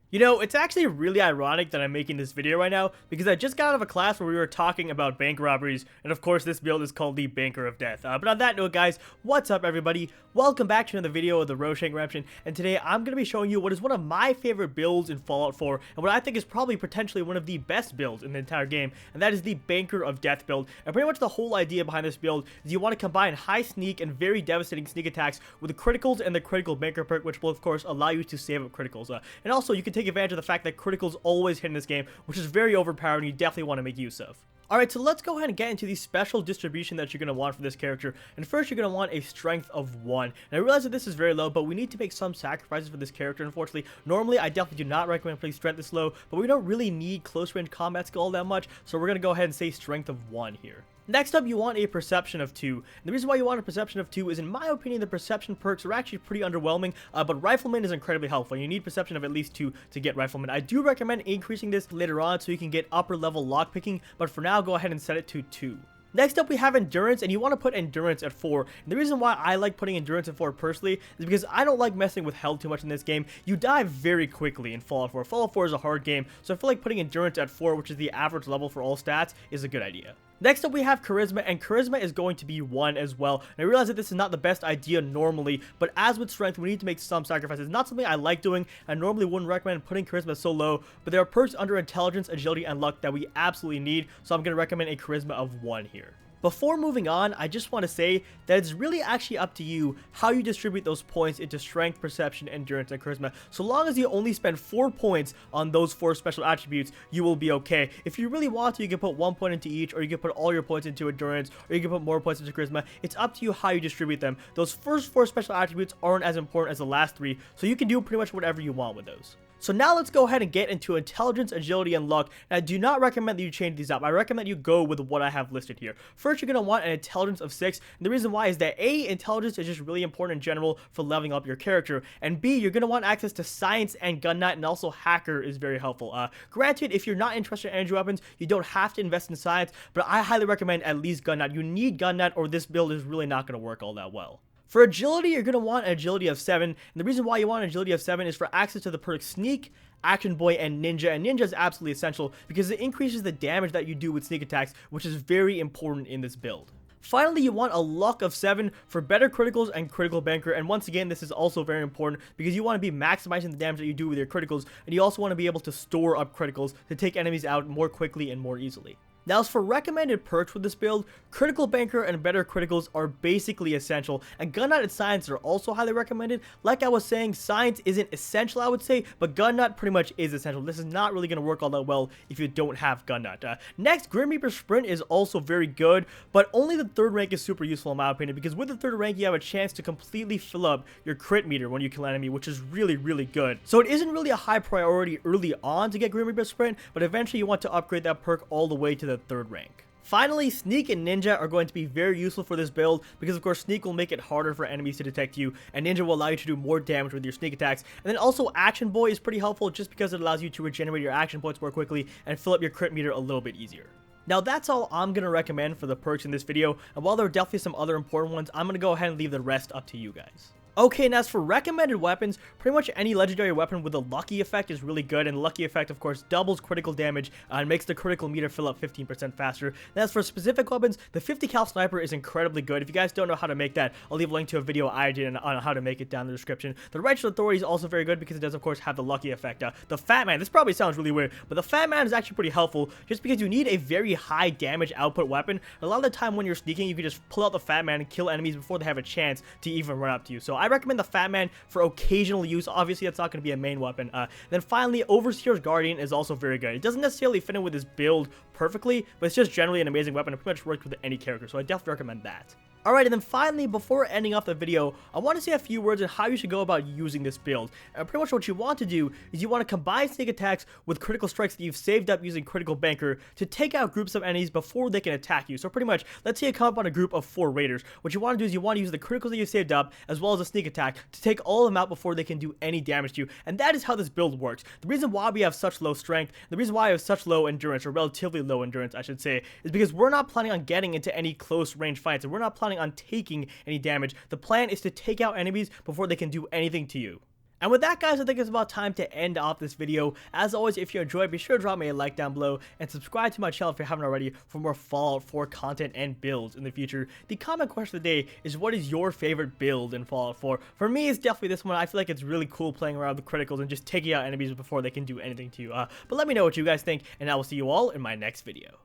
You know, it's actually really ironic that I'm making this video right now because I just got out of a class where we were talking about bank robberies, and of course this build is called the Banker of Death. But on that note, guys, what's up everybody? Welcome back to another video of the Roshank Redemption, and today I'm going to be showing you what is one of my favorite builds in Fallout 4, and what I think is probably potentially one of the best builds in the entire game, and that is the Banker of Death build. And pretty much the whole idea behind this build is you want to combine high sneak and very devastating sneak attacks with the criticals and the critical banker perk, which will of course allow you to save up criticals. And also you can take advantage of the fact that criticals always hit in this game, which is very overpowered and you definitely want to make use of. Alright, so let's go ahead and get into the special distribution that you're going to want for this character. And first, you're going to want a strength of 1. And I realize that this is very low, but we need to make some sacrifices for this character, unfortunately. Normally, I definitely do not recommend putting strength this low, but we don't really need close range combat skill all that much, so we're going to go ahead and say strength of 1 here. Next up, you want a perception of 2. And the reason why you want a perception of 2 is, in my opinion, the perception perks are actually pretty underwhelming, but rifleman is incredibly helpful. You need perception of at least 2 to get rifleman. I do recommend increasing this later on so you can get upper level lockpicking, but for now, go ahead and set it to 2. Next up, we have endurance, and you want to put endurance at 4. And the reason why I like putting endurance at 4 personally is because I don't like messing with health too much in this game. You die very quickly in Fallout 4. Fallout 4 is a hard game, so I feel like putting endurance at 4, which is the average level for all stats, is a good idea. Next up, we have charisma, and charisma is going to be 1 as well. And I realize that this is not the best idea normally, but as with strength, we need to make some sacrifices. Not something I like doing. I normally wouldn't recommend putting charisma so low, but there are perks under intelligence, agility, and luck that we absolutely need, so I'm going to recommend a charisma of 1 here. Before moving on, I just want to say that it's really actually up to you how you distribute those points into strength, perception, endurance, and charisma. So long as you only spend 4 points on those 4 special attributes, you will be okay. If you really want to, you can put 1 point into each, or you can put all your points into endurance, or you can put more points into charisma. It's up to you how you distribute them. Those first 4 special attributes aren't as important as the last 3, so you can do pretty much whatever you want with those. So now let's go ahead and get into intelligence, agility, and luck. And I do not recommend that you change these up. I recommend you go with what I have listed here. First, you're going to want an intelligence of 6. And the reason why is that A, intelligence is just really important in general for leveling up your character. And B, you're going to want access to science and gun nut, and also hacker is very helpful. Granted, if you're not interested in energy weapons, you don't have to invest in science, but I highly recommend at least gun nut. You need gun nut, or this build is really not going to work all that well. For agility, you're going to want an agility of 7, and the reason why you want an agility of 7 is for access to the perks Sneak, Action Boy, and Ninja, and Ninja is absolutely essential because it increases the damage that you do with sneak attacks, which is very important in this build. Finally, you want a luck of 7 for better criticals and critical banker, and once again, this is also very important because you want to be maximizing the damage that you do with your criticals, and you also want to be able to store up criticals to take enemies out more quickly and more easily. Now, as for recommended perks with this build, critical banker and better criticals are basically essential, and gun nut and science are also highly recommended. Like I was saying, science isn't essential, I would say, but gun nut pretty much is essential. This is not really going to work all that well if you don't have gun nut. Next, Grim Reaper sprint is also very good, but only the 3rd rank is super useful in my opinion, because with the 3rd rank, you have a chance to completely fill up your crit meter when you kill an enemy, which is really, really good. So it isn't really a high priority early on to get Grim Reaper sprint, but eventually you want to upgrade that perk all the way to the 3rd rank. Finally, Sneak and Ninja are going to be very useful for this build because of course Sneak will make it harder for enemies to detect you, and Ninja will allow you to do more damage with your sneak attacks. And then also Action Boy is pretty helpful just because it allows you to regenerate your action points more quickly and fill up your crit meter a little bit easier. Now that's all I'm going to recommend for the perks in this video, and while there are definitely some other important ones, I'm going to go ahead and leave the rest up to you guys. Okay, and as for recommended weapons, pretty much any legendary weapon with a lucky effect is really good, and lucky effect, of course, doubles critical damage and makes the critical meter fill up 15% faster. And as for specific weapons, the 50 cal sniper is incredibly good. If you guys don't know how to make that, I'll leave a link to a video I did on how to make it down in the description. The righteous authority is also very good because it does, of course, have the lucky effect. The Fat Man, this probably sounds really weird, but the Fat Man is actually pretty helpful just because you need a very high damage output weapon. A lot of the time when you're sneaking, you can just pull out the Fat Man and kill enemies before they have a chance to even run up to you. So I recommend the Fat Man for occasional use. Obviously, that's not going to be a main weapon. Then finally, Overseer's Guardian is also very good. It doesn't necessarily fit in with this build perfectly, but it's just generally an amazing weapon. It pretty much works with any character, so I definitely recommend that. Alright, and then finally, before ending off the video, I want to say a few words on how you should go about using this build. And pretty much what you want to do is you want to combine sneak attacks with critical strikes that you've saved up using critical banker to take out groups of enemies before they can attack you. So pretty much, let's say you come up on a group of 4 raiders. What you want to do is you want to use the criticals that you've saved up as well as a sneak attack to take all of them out before they can do any damage to you. And that is how this build works. The reason why we have such low strength, the reason why we have such low endurance, or relatively low endurance I should say, is because we're not planning on getting into any close range fights, and we're not planning on taking any damage. The plan is to take out enemies before they can do anything to you. And with that, guys, I think it's about time to end off this video. As always, if you enjoyed, be sure to drop me a like down below and subscribe to my channel if you haven't already for more Fallout 4 content and builds in the future. The comment question of the day is, what is your favorite build in Fallout 4? For me, it's definitely this one. I feel like it's really cool playing around with the criticals and just taking out enemies before they can do anything to you. But let me know what you guys think, and I will see you all in my next video.